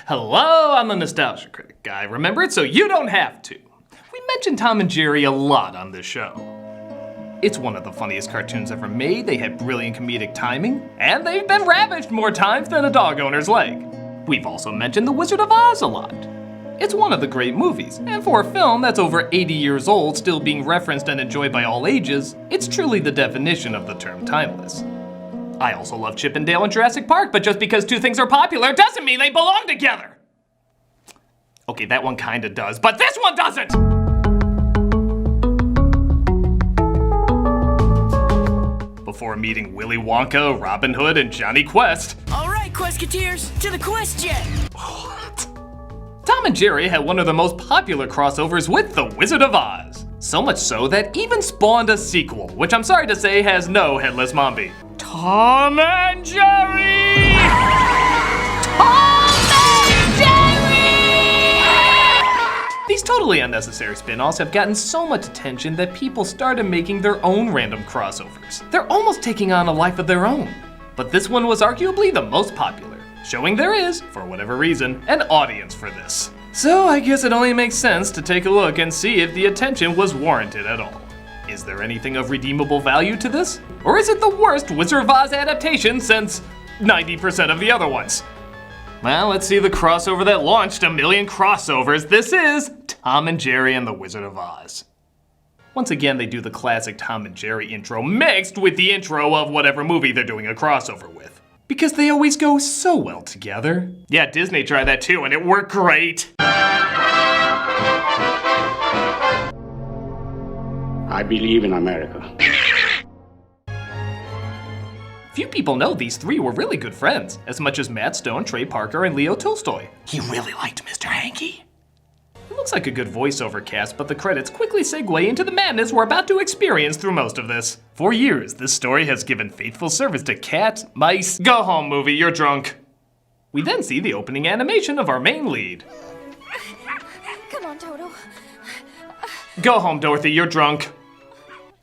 Hello, I'm the nostalgia critic guy. Remember it so you don't have to. We mention Tom and Jerry a lot on this show. It's one of the funniest cartoons ever made, they had brilliant comedic timing, and they've been ravaged more times than a dog owner's leg. We've also mentioned The Wizard of Oz a lot. It's one of the great movies, and for a film that's over 80 years old, still being referenced and enjoyed by all ages, it's truly the definition of the term timeless. I also love Chip and Dale and Jurassic Park, but just because two things are popular doesn't mean they belong together. Okay, that one kinda does, but this one doesn't! Before meeting Willy Wonka, Robin Hood, and Johnny Quest. All right, Quesketeers, to the Quest jet! What? Tom and Jerry had one of the most popular crossovers with The Wizard of Oz. So much so that even spawned a sequel, which I'm sorry to say has no Headless Mombi. Tom and Jerry! Tom and Jerry! These totally unnecessary spin-offs have gotten so much attention that people started making their own random crossovers. They're almost taking on a life of their own. But this one was arguably the most popular, showing there is, for whatever reason, an audience for this. So I guess it only makes sense to take a look and see if the attention was warranted at all. Is there anything of redeemable value to this? Or is it the worst Wizard of Oz adaptation since 90% of the other ones? Well, let's see the crossover that launched a million crossovers. This is Tom and Jerry and the Wizard of Oz. Once again, they do the classic Tom and Jerry intro mixed with the intro of whatever movie they're doing a crossover with. Because they always go so well together. Yeah, Disney tried that too, and it worked great. I believe in America. Few people know these three were really good friends, as much as Matt Stone, Trey Parker, and Leo Tolstoy. He really liked Mr. Hanky. It looks like a good voiceover cast, but the credits quickly segue into the madness we're about to experience through most of this. For years, this story has given faithful service to cats, mice. Go home, movie, you're drunk. We then see the opening animation of our main lead. Come on, Toto. Go home, Dorothy, you're drunk.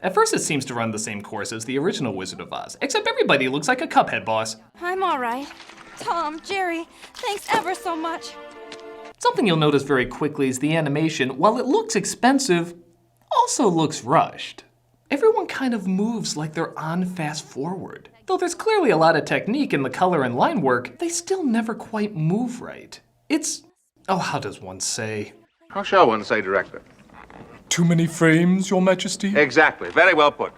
At first, it seems to run the same course as the original Wizard of Oz, except everybody looks like a Cuphead boss. I'm all right. Tom, Jerry, thanks ever so much. Something you'll notice very quickly is the animation, while it looks expensive, also looks rushed. Everyone kind of moves like they're on fast forward. Though there's clearly a lot of technique in the color and line work, they still never quite move right. It's, oh, how does one say? How shall one say, Director? Too many frames, Your Majesty? Exactly. Very well put.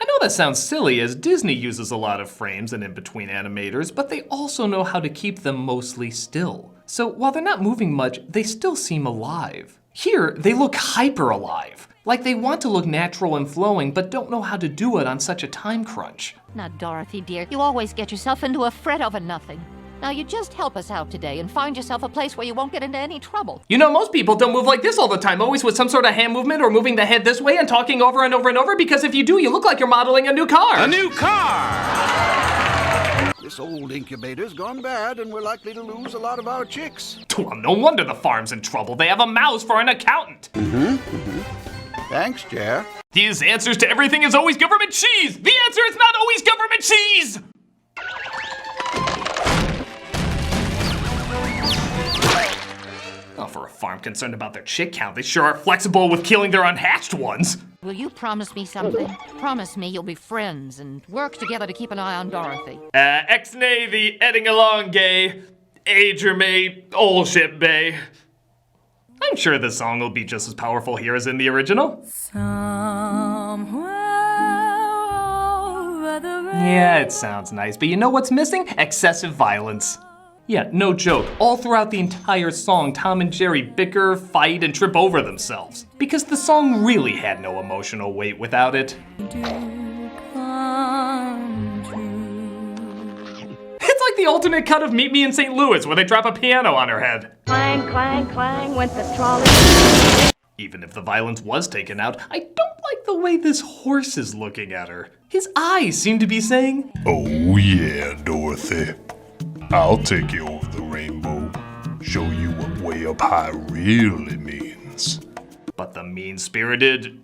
I know that sounds silly, as Disney uses a lot of frames and in-between animators, but they also know how to keep them mostly still. So while they're not moving much, they still seem alive. Here, they look hyper-alive. Like they want to look natural and flowing, but don't know how to do it on such a time crunch. Now, Dorothy, dear, you always get yourself into a fret over nothing. Now, you just help us out today and find yourself a place where you won't get into any trouble. You know, most people don't move like this all the time, always with some sort of hand movement or moving the head this way and talking over and over and over, because if you do, you look like you're modeling a new car. A new car! This old incubator's gone bad, and we're likely to lose a lot of our chicks. Well, no wonder the farm's in trouble. They have a mouse for an accountant. Thanks, Jer. These answers to everything is always government cheese. The answer is not always government cheese. Oh, for a farm concerned about their chick count, they sure are flexible with killing their unhatched ones. Will you promise me something? Promise me you'll be friends and work together to keep an eye on Dorothy. Ex-nay the edding along gay, ager may, old ship bay. I'm sure this song will be just as powerful here as in the original. Yeah, it sounds nice, but you know what's missing? Excessive violence. Yeah, no joke. All throughout the entire song, Tom and Jerry bicker, fight, and trip over themselves. Because the song really had no emotional weight without it. It's like the alternate cut of Meet Me in St. Louis, where they drop a piano on her head. Clang, clang, clang went the trolley. Even if the violence was taken out, I don't like the way this horse is looking at her. His eyes seem to be saying, "Oh yeah, Dorothy. I'll take you over the rainbow. Show you what way up high really means." But the mean-spirited,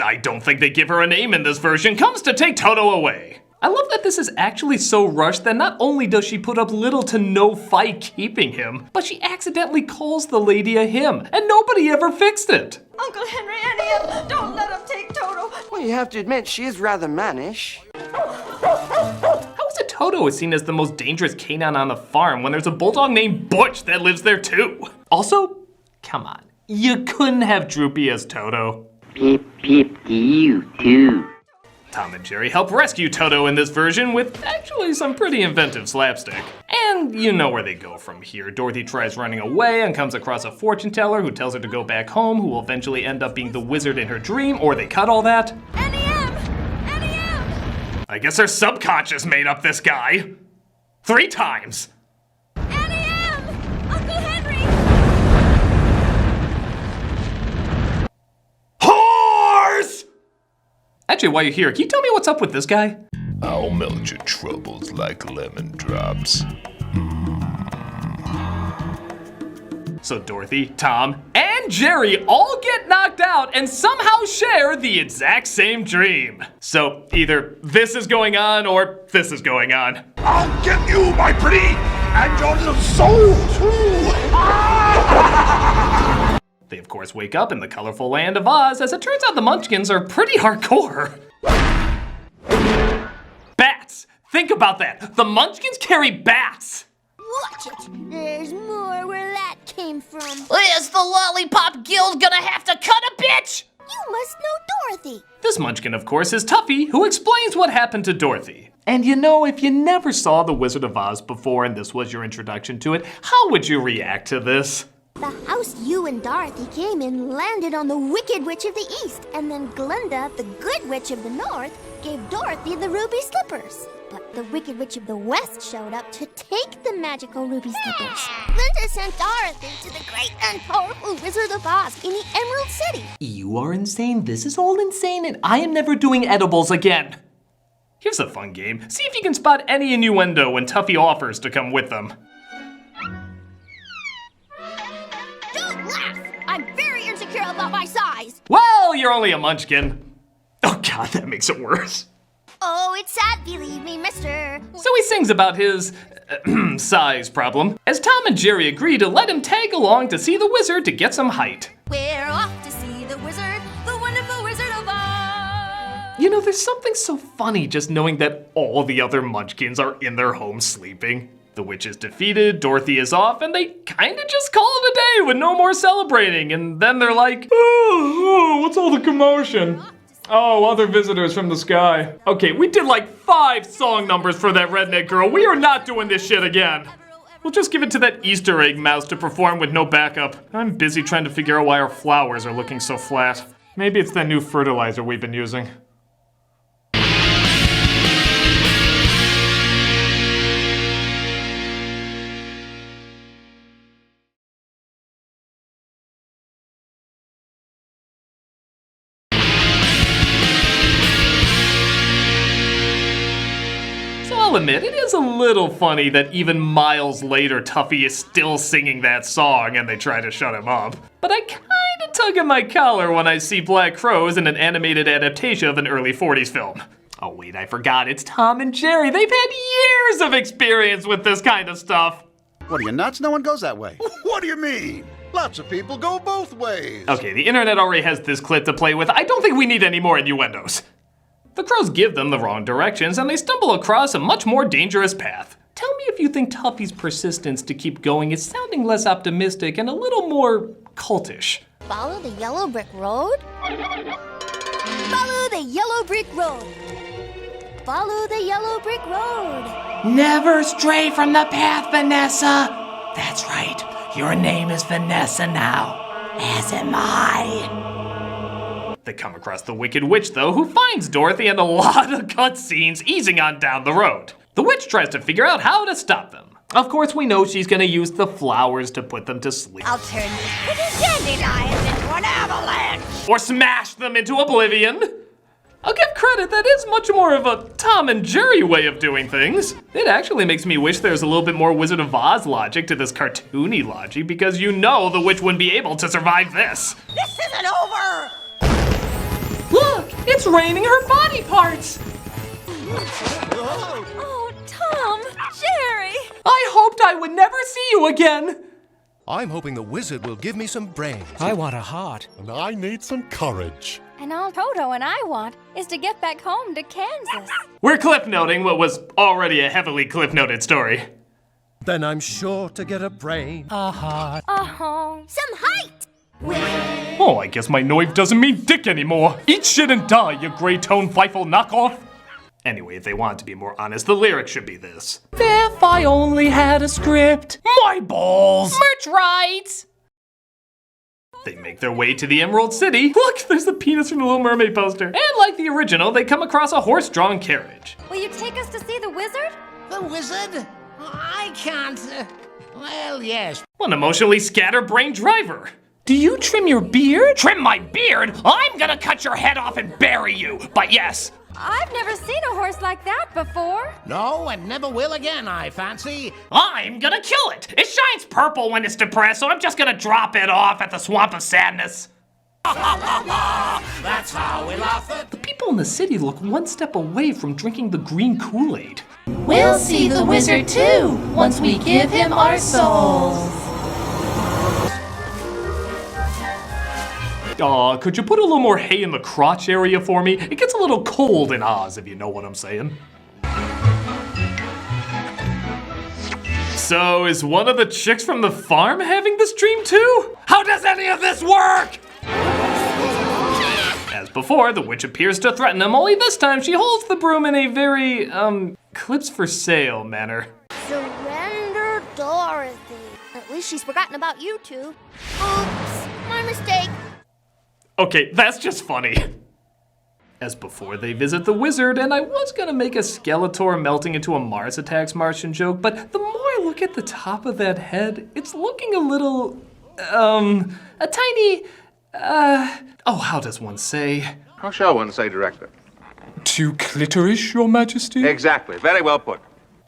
I don't think they give her a name in this version, comes to take Toto away. I love that this is actually so rushed that not only does she put up little to no fight keeping him, but she accidentally calls the lady a him, and nobody ever fixed it. Uncle Henry, Annie, don't let him take Toto. Well, you have to admit, she is rather mannish. How is it Toto is seen as the most dangerous canine on the farm when there's a bulldog named Butch that lives there too? Also, come on, you couldn't have Droopy as Toto. Peep, peep to you, too. Tom and Jerry help rescue Toto in this version with actually some pretty inventive slapstick. And you know where they go from here. Dorothy tries running away and comes across a fortune teller who tells her to go back home, who will eventually end up being the wizard in her dream, or they cut all that. NEM! NEM! I guess her subconscious made up this guy. 3 times. NEM! Uncle Henry! Horse! Actually, while you're here, can you tell me what's up with this guy? I'll melt your troubles like lemon drops. So Dorothy, Tom, and Jerry all get knocked out and somehow share the exact same dream. So either this is going on or this is going on. I'll get you, my pretty, and your little soul, too! They of course wake up in the colorful land of Oz. As it turns out, the Munchkins are pretty hardcore. Bats! Think about that. The Munchkins carry bats! Watch it! There's more where that came from. Is the Lollipop Guild gonna have to cut a bitch? You must know Dorothy. This Munchkin, of course, is Tuffy, who explains what happened to Dorothy. And you know, if you never saw The Wizard of Oz before and this was your introduction to it, how would you react to this? The house you and Dorothy came in landed on the Wicked Witch of the East, and then Glinda, the Good Witch of the North, gave Dorothy the ruby slippers. But the Wicked Witch of the West showed up to take the magical ruby slippers. Glinda sent Dorothy to the great and powerful Wizard of Oz in the Emerald City. You are insane, this is all insane, and I am never doing edibles again. Here's a fun game. See if you can spot any innuendo when Tuffy offers to come with them. Don't laugh! I'm very insecure about my size. Well, you're only a Munchkin. Oh god, that makes it worse. Oh, it's sad, believe me, mister. So he sings about his size problem, as Tom and Jerry agree to let him tag along to see the wizard to get some height. We're off to see the wizard, the wonderful Wizard of Oz. You know, there's something so funny just knowing that all the other Munchkins are in their homes sleeping. The witch is defeated, Dorothy is off, and they kinda just call it a day with no more celebrating. And then they're like, oh, what's all the commotion? Oh, other visitors from the sky. Okay, we did like 5 song numbers for that redneck girl. We are not doing this shit again. We'll just give it to that Easter egg mouse to perform with no backup. I'm busy trying to figure out why our flowers are looking so flat. Maybe it's that new fertilizer we've been using. I'll admit, it is a little funny that even miles later, Tuffy is still singing that song and they try to shut him up. But I kinda tug at my collar when I see Black Crows in an animated adaptation of an early 40s film. Oh wait, I forgot, it's Tom and Jerry. They've had years of experience with this kind of stuff. What are you, nuts? No one goes that way. What do you mean? Lots of people go both ways. Okay, the internet already has this clip to play with. I don't think we need any more innuendos. The crows give them the wrong directions and they stumble across a much more dangerous path. Tell me if you think Tuffy's persistence to keep going is sounding less optimistic and a little more cultish. Follow the yellow brick road? Follow the yellow brick road. Follow the yellow brick road. Never stray from the path, Vanessa. That's right. Your name is Vanessa now, as am I. They come across the Wicked Witch, though, who finds Dorothy and a lot of cutscenes easing on down the road. The witch tries to figure out how to stop them. Of course, we know she's gonna use the flowers to put them to sleep. I'll turn these pretty dandelions into an avalanche. Or smash them into oblivion. I'll give credit, that is much more of a Tom and Jerry way of doing things. It actually makes me wish there's a little bit more Wizard of Oz logic to this cartoony logic, because you know the witch wouldn't be able to survive this. This isn't over! Look, it's raining her body parts. Oh, Tom, Jerry. I hoped I would never see you again. I'm hoping the wizard will give me some brains. I want a heart. And I need some courage. And all Toto and I want is to get back home to Kansas. We're cliff noting what was already a heavily cliff noted story. Then I'm sure to get a brain. A heart. Some height! Oh, I guess my noive doesn't mean dick anymore. Eat shit and die, you gray tone Feifel knockoff. Anyway, if they want to be more honest, the lyrics should be this. If I only had a script. My balls! Merch rights. They make their way to the Emerald City. Look, there's the penis from the Little Mermaid poster. And like the original, they come across a horse-drawn carriage. Will you take us to see the wizard? The wizard? I can't. Well, yes. One emotionally scatterbrained driver. Do you trim your beard? Trim my beard? I'm gonna cut your head off and bury you. But yes. I've never seen a horse like that before. No, and never will again, I fancy. I'm gonna kill it. It shines purple when it's depressed, so I'm just gonna drop it off at the Swamp of Sadness. That's how we laugh at. The people in the city look one step away from drinking the green Kool-Aid. We'll see the wizard too, once we give him our souls. Aw, could you put a little more hay in the crotch area for me? It gets a little cold in Oz, if you know what I'm saying. So, is one of the chicks from the farm having this dream too? How does any of this work? As before, the witch appears to threaten him, only this time she holds the broom in a very, clips for sale manner. Surrender Dorothy. At least she's forgotten about you two. Oops, my mistake. Okay, that's just funny. As before, they visit the wizard, and I was gonna make a Skeletor melting into a Mars Attacks Martian joke, but the more I look at the top of that head, it's looking a little, a tiny, oh, how does one say? How shall one say, Director? Too clitorish, Your Majesty? Exactly. Very well put.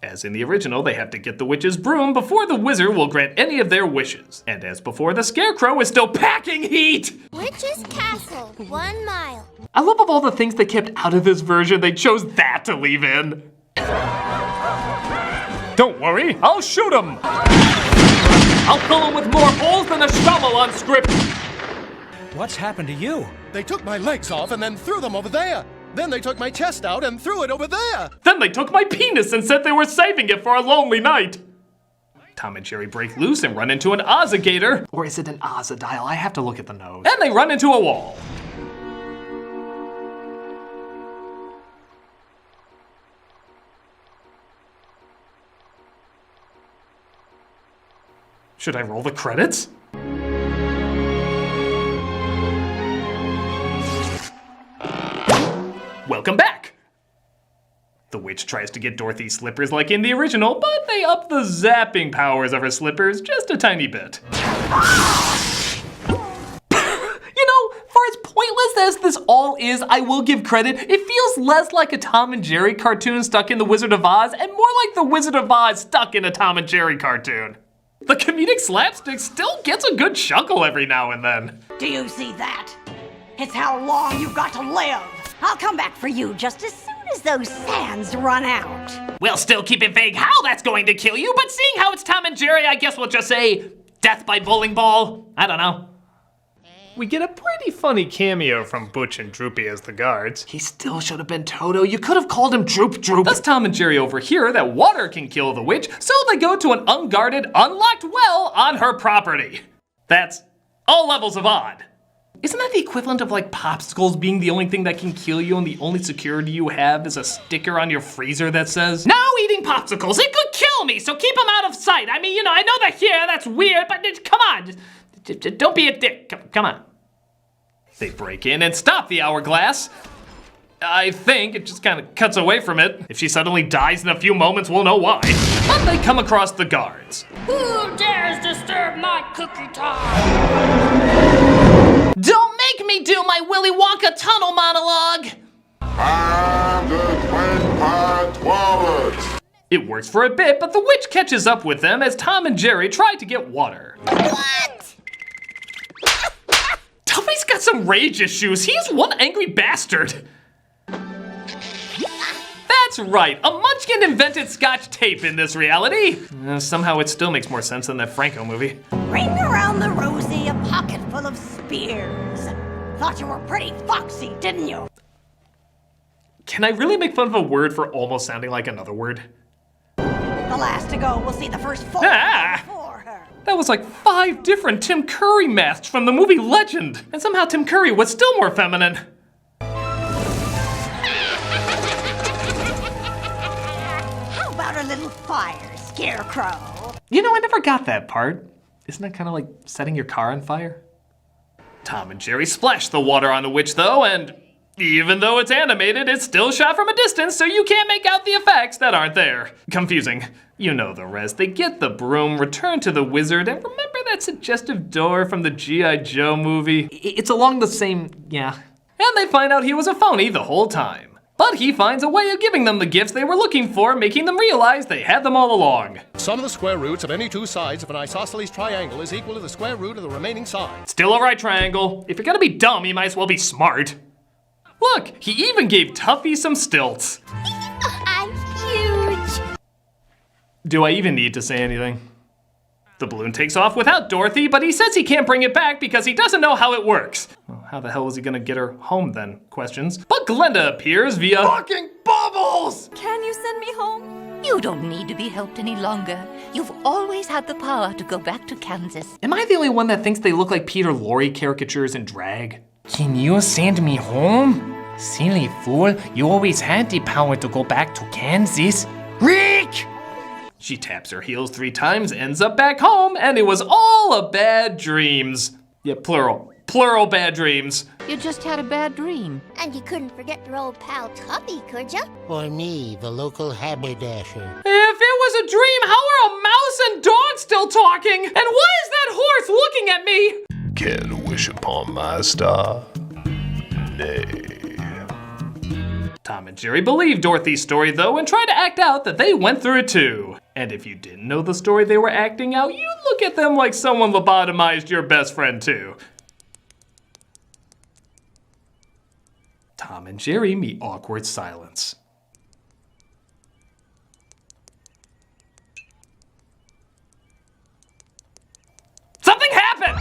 As in the original, they have to get the witch's broom before the wizard will grant any of their wishes. And as before, the scarecrow is still packing heat! Witch's Castle, 1 mile. I love of all the things they kept out of this version, they chose that to leave in. Don't worry, I'll shoot him! I'll fill him with more holes than a shovel on script! What's happened to you? They took my legs off and then threw them over there. Then they took my chest out and threw it over there. Then they took my penis and said they were saving it for a lonely night. Tom and Jerry break loose and run into an Ozzigator. Or is it an Ozzadial? I have to look at the nose. And they run into a wall. Should I roll the credits? Welcome back! The witch tries to get Dorothy's slippers like in the original, but they up the zapping powers of her slippers just a tiny bit. You know, for as pointless as this all is, I will give credit, it feels less like a Tom and Jerry cartoon stuck in The Wizard of Oz and more like The Wizard of Oz stuck in a Tom and Jerry cartoon. The comedic slapstick still gets a good chuckle every now and then. Do you see that? It's how long you've got to live. I'll come back for you just as soon as those sands run out. We'll still keep it vague how that's going to kill you, but seeing how it's Tom and Jerry, I guess we'll just say death by bowling ball. I don't know. We get a pretty funny cameo from Butch and Droopy as the guards. He still should have been Toto. You could have called him Droop Droop. Thus Tom and Jerry overhear that water can kill the witch, so they go to an unguarded, unlocked well on her property. That's all levels of odd. Isn't that the equivalent of like popsicles being the only thing that can kill you and the only security you have is a sticker on your freezer that says, "No eating popsicles, it could kill me, so keep them out of sight." I mean, you know, I know they're here, that's weird, but come on, just don't be a dick, come on. They break in and stop the hourglass. I think it just kind of cuts away from it. If she suddenly dies in a few moments, we'll know why. But they come across the guards. Who dares disturb my cookie time? Don't make me do my Willy Wonka tunnel monologue! It works for a bit, but the witch catches up with them as Tom and Jerry try to get water. What? Tuffy's got some rage issues. He's one angry bastard. That's That's right, a munchkin invented Scotch tape in this reality. Somehow it still makes more sense than that Franco movie. Ring around the rosy, a pocket full of spears. Thought you were pretty foxy, didn't you? Can I really make fun of a word for almost sounding like another word? The last to go will see the first four. That was like 5 different Tim Curry masks from the movie Legend. And somehow Tim Curry was still more feminine. How about a little fire, Scarecrow? You know, I never got that part. Isn't that kind of like setting your car on fire? Tom and Jerry splashed the water on the witch though, and even though it's animated, it's still shot from a distance, so you can't make out the effects that aren't there. Confusing. You know the rest. They get the broom, return to the wizard, and remember that suggestive door from the G.I. Joe movie? It's along the same, yeah. And they find out he was a phony the whole time. But he finds a way of giving them the gifts they were looking for, making them realize they had them all along. Sum of the square roots of any 2 sides of an isosceles triangle is equal to the square root of the remaining sides. Still a right triangle. If you're gonna be dumb, you might as well be smart. Look, he even gave Tuffy some stilts. I'm huge. Do I even need to say anything? The balloon takes off without Dorothy, but he says he can't bring it back because he doesn't know how it works. Well, how the hell was he gonna get her home then? Questions. But Glenda appears via Fucking bubbles! Can you send me home? You don't need to be helped any longer. You've always had the power to go back to Kansas. Am I the only one that thinks they look like Peter Lorre caricatures in drag? Can you send me home? Silly fool, you always had the power to go back to Kansas. Rick! She taps her heels 3 times, ends up back home, and it was all a bad dreams. Yeah, plural. Plural bad dreams. You just had a bad dream. And you couldn't forget your old pal Tuffy, could ya? Or me, the local haberdasher. If it was a dream, how are a mouse and dog still talking? And why is that horse looking at me? Can wish upon my star? Nay. Tom and Jerry believe Dorothy's story though and try to act out that they went through it too. And if you didn't know the story they were acting out, you'd look at them like someone lobotomized your best friend too. Tom and Jerry meet awkward silence. Something happened!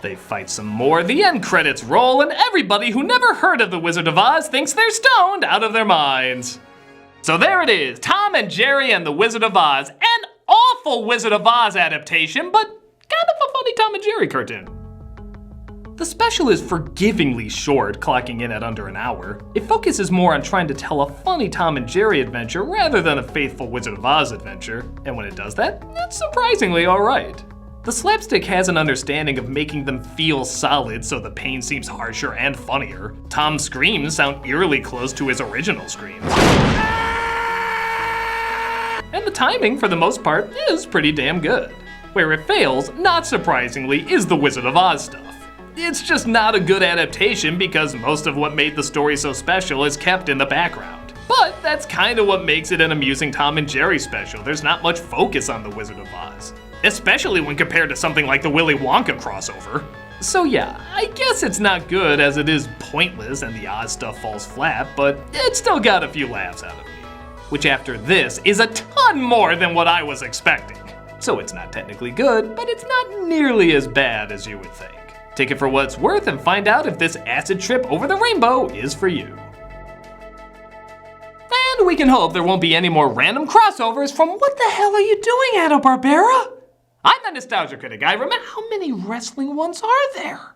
They fight some more, the end credits roll, and everybody who never heard of the Wizard of Oz thinks they're stoned out of their minds. So there it is, Tom and Jerry and the Wizard of Oz. An awful Wizard of Oz adaptation, but kind of a funny Tom and Jerry cartoon. The special is forgivingly short, clocking in at under an hour. It focuses more on trying to tell a funny Tom and Jerry adventure rather than a faithful Wizard of Oz adventure. And when it does that, it's surprisingly alright. The slapstick has an understanding of making them feel solid so the pain seems harsher and funnier. Tom's screams sound eerily close to his original screams. And the timing, for the most part, is pretty damn good. Where it fails, not surprisingly, is the Wizard of Oz stuff. It's just not a good adaptation because most of what made the story so special is kept in the background. But that's kind of what makes it an amusing Tom and Jerry special. There's not much focus on the Wizard of Oz. Especially when compared to something like the Willy Wonka crossover. So yeah, I guess it's not good as it is pointless and the Oz stuff falls flat, but it still got a few laughs out of me. Which after this is a ton more than what I was expecting. So it's not technically good, but it's not nearly as bad as you would think. Take it for what it's worth and find out if this acid trip over the rainbow is for you. And we can hope there won't be any more random crossovers from What the Hell Are You Doing, Hanna-Barbera? I'm the Nostalgia Critic. I remember how many wrestling ones are there?